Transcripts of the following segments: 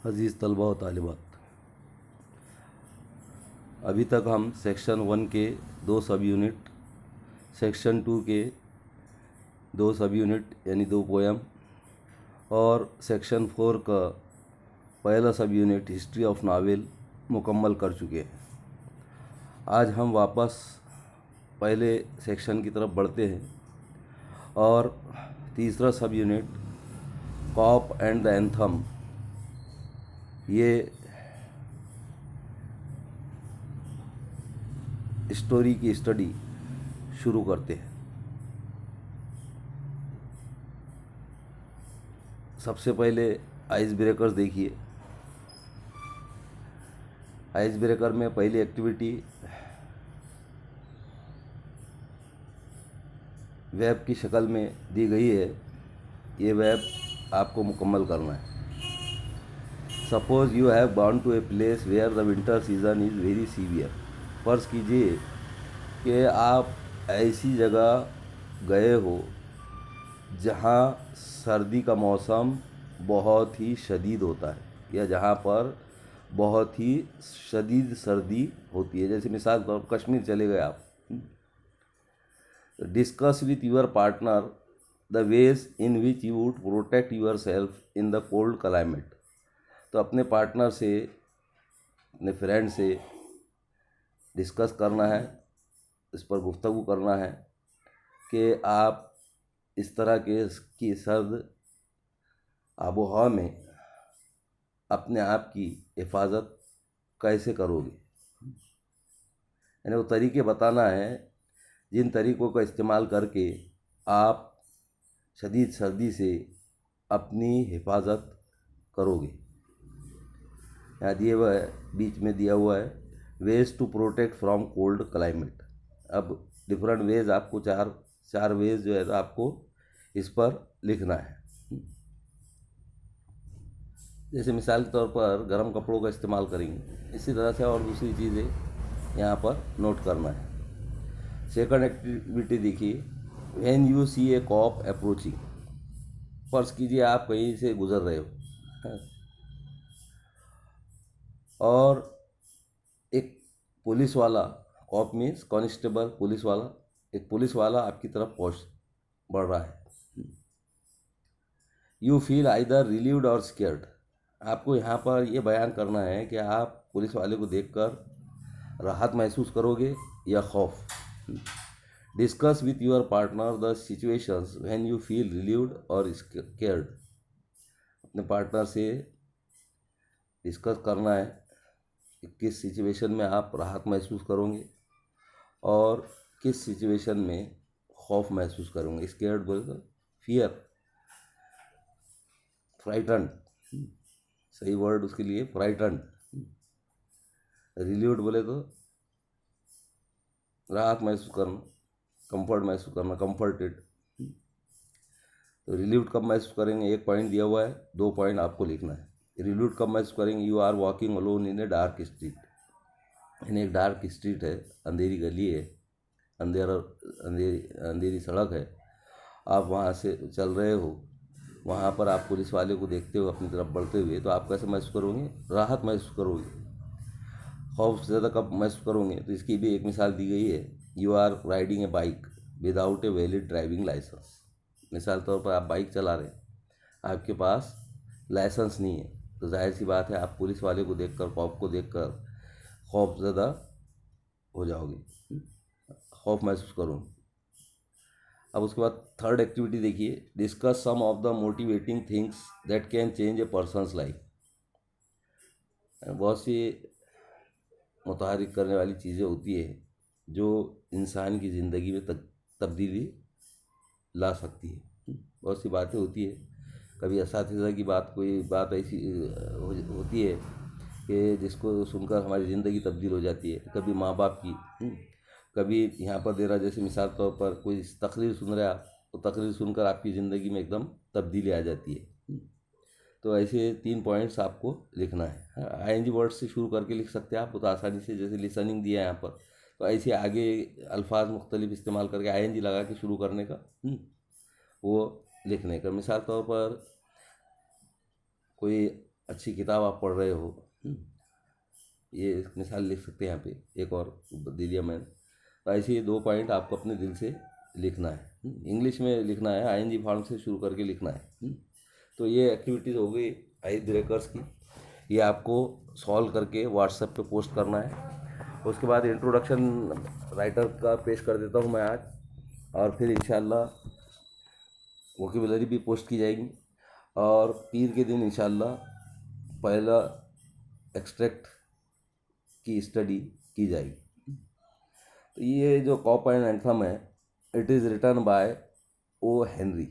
अज़ीज़ तलबा व तालिबात, अभी तक हम सेक्शन 1 के 2 सब यूनिट, सेक्शन 2 के 2 सब यूनिट यानी 2 पोएम और सेक्शन 4 का पहला सब यूनिट हिस्ट्री ऑफ नावल मुकम्मल कर चुके हैं। आज हम वापस पहले सेक्शन की तरफ बढ़ते हैं और तीसरा sub unit cop and the anthem, ये स्टोरी की स्टडी शुरू करते हैं। सबसे पहले आइस ब्रेकर्स देखिए। आइस ब्रेकर में पहली एक्टिविटी वेब की शक्ल में दी गई है। ये वेब आपको मुकम्मल करना है। Suppose you have gone to a place where the winter season is very severe. फ़र्ज़ कीजिए कि आप ऐसी जगह गए हो जहाँ सर्दी का मौसम बहुत ही शदीद होता है या जहाँ पर बहुत ही शदीद सर्दी होती है। जैसे मिसाल के तौर पर कश्मीर चले गए आप। Discuss with your partner the ways in which you would protect yourself in the cold climate. तो अपने पार्टनर से, अपने फ्रेंड से डिस्कस करना है, इस पर गुफ्तगू करना है कि आप इस तरह की सर्द आबो हवा में अपने आप की हिफाजत कैसे करोगे। यानी वो तरीके बताना है जिन तरीक़ों का इस्तेमाल करके आप शदीद सर्दी से अपनी हिफाजत करोगे। यहाँ दिए हुआ है, बीच में दिया हुआ है ways to protect from cold climate. अब डिफरेंट वेज आपको चार वेज जो है तो आपको इस पर लिखना है। जैसे मिसाल के तौर पर गर्म कपड़ों का इस्तेमाल करेंगे, इसी तरह से और दूसरी चीज़ें यहाँ पर नोट करना है। सेकंड एक्टिविटी देखिए, when you see a cop approaching. फ़र्ज़ कीजिए आप कहीं से गुज़र रहे हो और एक पुलिस वाला, कॉप मीन्स कॉन्स्टेबल, पुलिस वाला, एक पुलिस वाला आपकी तरफ बढ़ रहा है। यू फील आइदर रिलीव्ड और स्केर्ड। आपको यहाँ पर यह बयान करना है कि आप पुलिस वाले को देखकर राहत महसूस करोगे या खौफ। Discuss with your partner the situations when you feel relieved और स्केर्ड। अपने पार्टनर से डिस्कस करना है कि किस सिचुएशन में आप राहत महसूस करोगे और किस सिचुएशन में खौफ महसूस करोगे। स्केर्ड बोले तो फियर, फ्राइटन, सही वर्ड उसके लिए फ्राइटन। रिलीव्ड बोले तो राहत महसूस करना, कंफर्ट महसूस करना, कंफर्टेड। तो रिलीव्ड कब महसूस करेंगे, एक पॉइंट दिया हुआ है, 2 पॉइंट आपको लिखना है। रिलीव्ड कब महसूस करेंगे, you are walking alone in a dark street. यानी एक डार्क स्ट्रीट है, अंधेरी गली है, अंधेरी सड़क है, आप वहाँ से चल रहे हो, वहाँ पर आप पुलिस वाले को देखते हो अपनी तरफ बढ़ते हुए, तो आप कैसे महसूस करोगे, राहत महसूस करोगे। खौफ ज़्यादा कब महसूस करोगे, तो इसकी भी एक मिसाल दी गई है, you are riding a bike without a valid driving licence. मिसाल तौर पर आप बाइक चला रहे, आपके पास लाइसेंस नहीं है, तो जाहिर सी बात है आप पुलिस वाले को देखकर, कॉप को देखकर खौफ ज़्यादा हो जाओगे, खौफ महसूस करोगे। अब उसके बाद थर्ड एक्टिविटी देखिए, discuss some of the motivating things that can change a person's life. बहुत सी मुतहरिक करने वाली चीज़ें होती है जो इंसान की ज़िंदगी में तब्दीली ला सकती है। बहुत सी बातें होती है, कभी असातिज़ा की बात, कोई बात ऐसी होती है कि जिसको सुनकर हमारी ज़िंदगी तब्दील हो जाती है। कभी माँ बाप की, कभी यहाँ पर दे रहा, जैसे मिसाल तौर पर कोई तकरीर सुन रहे आप, तो तकरीर सुनकर आपकी ज़िंदगी में एकदम तब्दीली आ जाती है। तो ऐसे 3 पॉइंट्स आपको लिखना है। आईएनजी वर्ड से शुरू करके लिख सकते हैं आप, तो आसानी से, जैसे लिसनिंग दिया है यहाँ पर, तो ऐसे आगे अल्फाज मुख्तलिफ इस्तेमाल करके आईएनजी लगा के शुरू करने का, वो लिखने का। मिसाल तौर पर कोई अच्छी किताब आप पढ़ रहे हो, ये एक मिसाल लिख सकते हैं यहाँ पे, एक और दिलिया मैंने। तो ऐसे ही 2 पॉइंट आपको अपने दिल से लिखना है, इंग्लिश में लिखना है, आईएनजी फॉर्म से शुरू करके लिखना है। तो ये एक्टिविटीज़ हो गई आइस ब्रेकर्स की, ये आपको सॉल्व करके व्हाट्सएप पे पोस्ट करना है। उसके बाद इंट्रोडक्शन राइटर का पेश कर देता हूँ मैं आज, और फिर इंशाल्लाह वोकेबुलरी भी पोस्ट की जाएगी, और पीर के दिन इंशाल्लाह पहला एक्सट्रैक्ट की स्टडी की जाएगी। तो ये जो कॉप एंड एंथम है, it is written by O Henry.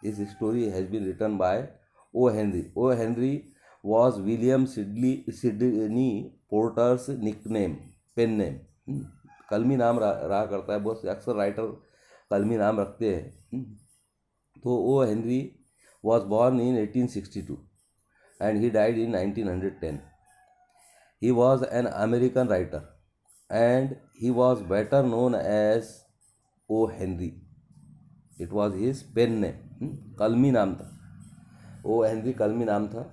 This story has been written by O Henry. O Henry was William Sydney Porter's nickname, pen name. कलमी नाम रहा करता है, बहुत से अक्सर राइटर कलमी नाम रखते हैं। तो O Henry was born in 1862 and he died in 1910. He was an American writer and he was better known as O. Henry. It was his pen name. कलमी नाम था, ओ हेनरी कलमी नाम था।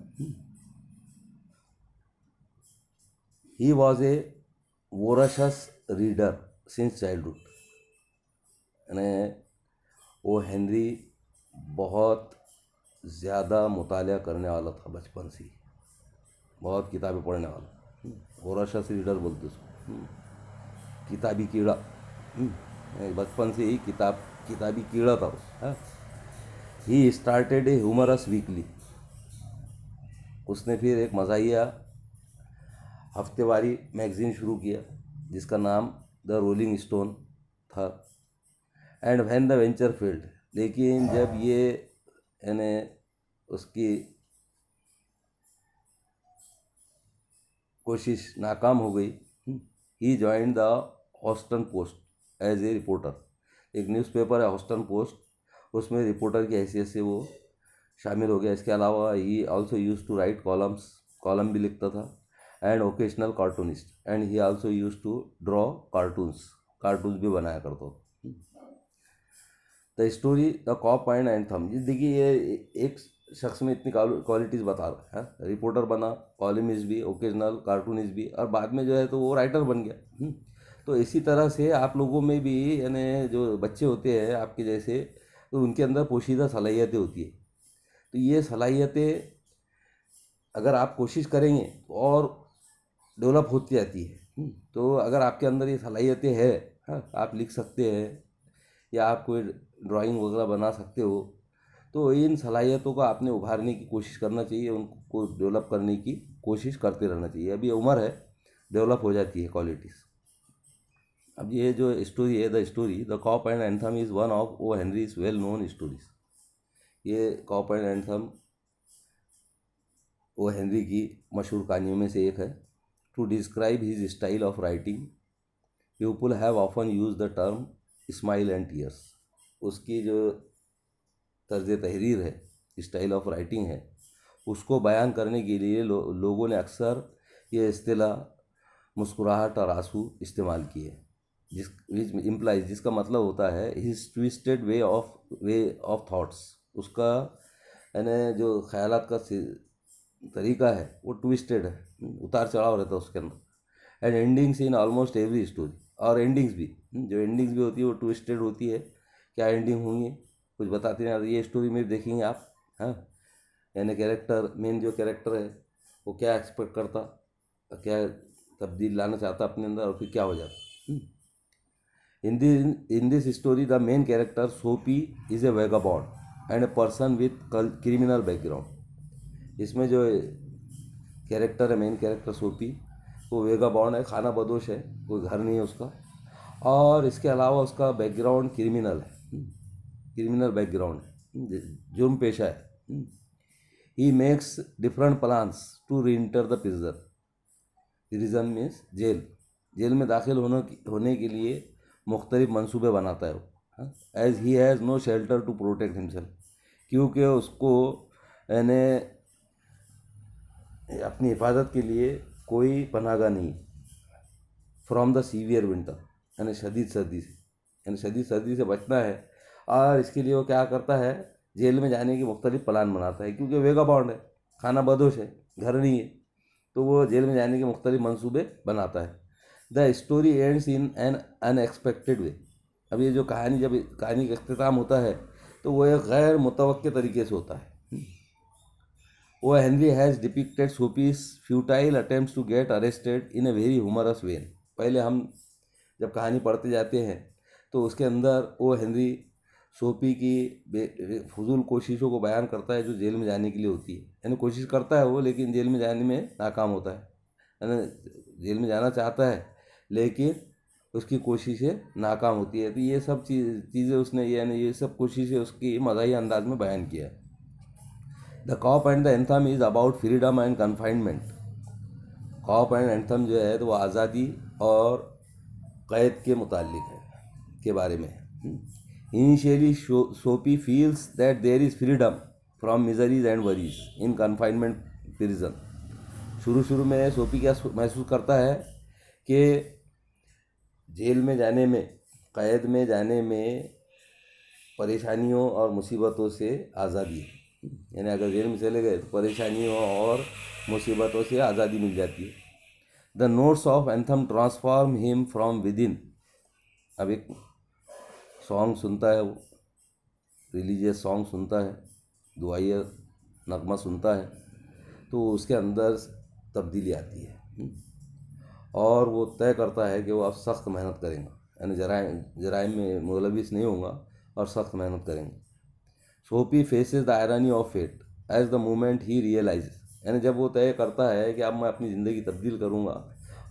He was a voracious reader since childhood. यानी O Henry बहुत ज़्यादा मुतालिया करने वाला था बचपन से ही, बहुत किताबें पढ़ने वाला, वोराशस रीडर बोलते उसको, किताबी कीड़ा। बचपन से ही किताबी कीड़ा था उस। He started a humorous weekly. उसने फिर एक मज़ाहिया हफ्तेवारी मैगज़ीन शुरू किया जिसका नाम द रोलिंग स्टोन था। And when the venture failed, लेकिन जब ये यानी उसकी कोशिश नाकाम हो गई, he joined the Houston Post as a reporter. एक न्यूज़पेपर है हॉस्टन पोस्ट, उसमें रिपोर्टर की हैसियत से वो शामिल हो गया। इसके अलावा he also used to write columns, column भी लिखता था, and occasional cartoonist, and he also used to draw cartoons, cartoons भी बनाया करता था। The story the corp and anthem, देखिए ये एक शख्स में इतनी क्वालिटीज़ बता रहा है, रिपोर्टर बना, कॉलमिस्ट भी, ओकेजनल कार्टूनिस्ट भी, और बाद में जो है तो वो राइटर बन गया। तो इसी तरह से आप लोगों में भी यानी जो बच्चे होते हैं आपके जैसे, तो उनके अंदर पोशीदा सलाहियतें होती है। तो ये सलाहियतें अगर आप कोशिश करेंगे तो और डेवलप होती जाती है। तो अगर आपके अंदर ये सलाहियतें हैं, आप लिख सकते हैं या आप कोई ड्राइंग वगैरह बना सकते हो, तो इन सलाहियतों को आपने उभारने की कोशिश करना चाहिए, उनको डेवलप करने की कोशिश करते रहना चाहिए। अभी उम्र है, डेवलप हो जाती है क्वालिटीज़। अब ये जो स्टोरी है, the corp and Anthem is one of O Henry's well known stories. ये Cop and Anthem O Henry की मशहूर कहानियों में से एक है। To describe his style of writing people have often use the term smile and tears. उसकी जो तर्ज तहरीर है, स्टाइल ऑफ राइटिंग है, उसको बयान करने के लिए लोगों ने अक्सर ये इस्तिलाह मुस्कुराहट और आंसू इस्तेमाल किए, विच इम्प्लाइज, जिसका मतलब होता है his twisted way of thoughts. उसका यानी जो ख्यालात का तरीका है वो ट्विस्टेड है, उतार चढ़ाव रहता है उसके अंदर। And endings in almost every story, और एंडिंग्स भी, जो एंडिंग्स भी होती है वो ट्विस्टेड होती है। क्या एंडिंग होंगी कुछ बताते हैं, ये स्टोरी में देखेंगे आप। हाँ, यानी कैरेक्टर, मेन जो कैरेक्टर है वो क्या एक्सपेक्ट करता, क्या तब्दील लाना चाहता अपने अंदर, और फिर क्या हो जाता। In this story the main character Soapy is a vagabond and a person with criminal background. इसमें जो कैरेक्टर है, मेन कैरेक्टर सोपी, वो वेगाबॉन्ड है, खाना बदोश है, कोई घर नहीं है उसका, और इसके अलावा उसका बैकग्राउंड क्रिमिनल है, क्रिमिनल बैकग्राउंड है, जुर्म पेशा है। He makes different plans to re enter the prison. Prison means जेल में दाखिल होने के लिए मुख्तलिफ मंसूबे बनाता है वो। As he has no shelter to protect himself, क्योंकि उसको यानी अपनी हिफाजत के लिए कोई पनाहगाह नहीं। फ्रॉम द सीवियर विंटर, यानी शदीद सर्दी से, यानी शदीद सर्दी से बचना है, और इसके लिए वो क्या करता है, जेल में जाने की मुख्तलिफ प्लान बनाता है, क्योंकि वेगाबॉन्ड है, खाना बदोश है, घर नहीं है, तो वो जेल में जाने के मुख्तलिफ मंसूबे बनाता है। The story ends in an unexpected way. अब ये जो कहानी, जब कहानी का अख्तिताम होता है तो वो एक गैर मुतवक्के तरीके से होता है। O Henry has depicted Soapy's futile attempts to get arrested in a very humorous way. पहले हम जब कहानी पढ़ते जाते हैं तो उसके अंदर वो हेनरी सोपी की फजूल कोशिशों को बयान करता है जो जेल में जाने के लिए होती है। यानी कोशिश करता है वो, लेकिन जेल में जाने में नाकाम होता है। यानी जेल में जाना चाहता है लेकिन उसकी कोशिशें नाकाम होती है। तो ये सब चीज़ें उसने, यानी ये सब कोशिशें उसकी मज़ाही अंदाज में बयान किया है। The corp and the anthem is about freedom and confinement. Cop and anthem जो है तो वो आज़ादी और क़ैद के मुताल्लिक है, के बारे में है। Initially Soapy feels that there is freedom from miseries and worries in confinement prison. शुरू में सोपी क्या महसूस करता है कि जेल में जाने में, क़ैद में जाने में परेशानियों और मुसीबतों से आज़ादी है। यानी अगर जेल में चले गए तो परेशानियों और मुसीबतों से आज़ादी मिल जाती है। The notes of anthem transform him from with in. अब एक सॉन्ग सुनता है वो, रिलीजियस सॉन्ग सुनता है, दुआइया नगमा सुनता है, तो उसके अंदर तब्दीली आती है और वो तय करता है कि वो अब सख्त मेहनत करेंगे, यानी जराइम में मुलविस नहीं होगा और सख्त मेहनत करेंगे। Soapy faces the irony of fate as the moment he realise. यानी जब वो तय करता है कि अब मैं अपनी ज़िंदगी तब्दील करूँगा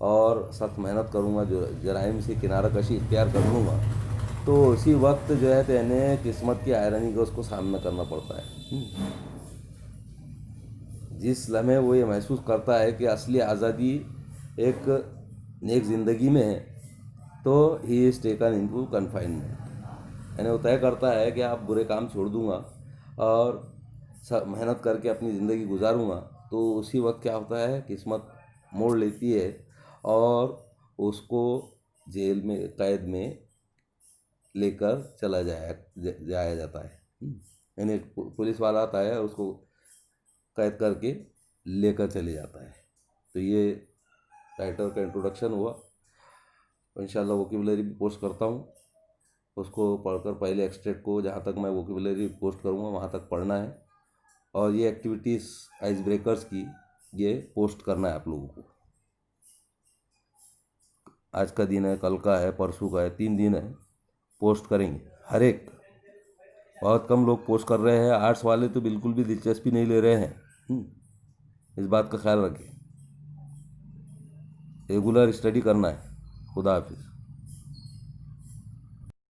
और सख्त मेहनत करूँगा, जो जराइम से किनारा कशी इख्तियार कर लूँगा, तो उसी वक्त जो है तो यानी किस्मत की आयरनी का उसको सामना करना पड़ता है। जिस लम्हे वो ये महसूस करता है कि असली आज़ादी एक नेक ज़िंदगी में है, तो he is taken into confinement. यानी वो तय करता है कि आप बुरे काम छोड़ दूंगा और मेहनत करके अपनी ज़िंदगी गुजारूंगा, तो उसी वक्त क्या होता है, किस्मत मोड़ लेती है और उसको जेल में, कैद में लेकर जाया जाता है। यानी पुलिस वाला आता है, उसको कैद करके लेकर चले जाता है। तो ये राइटर का इंट्रोडक्शन हुआ। इंशाल्लाह वोकेबुलरी भी पोस्ट करता हूँ, उसको पढ़कर पहले एक्सट्रैक्ट को जहाँ तक मैं वोकेबुलरी पोस्ट करूँगा वहाँ तक पढ़ना है, और ये एक्टिविटीज़ आइस ब्रेकर्स की ये पोस्ट करना है आप लोगों को। आज का दिन है, कल का है, परसों का है, 3 दिन है, पोस्ट करेंगे हर एक। बहुत कम लोग पोस्ट कर रहे हैं, आर्ट्स वाले तो बिल्कुल भी दिलचस्पी नहीं ले रहे हैं। इस बात का ख्याल रखें, रेगुलर स्टडी करना है। खुदा हाफिज़।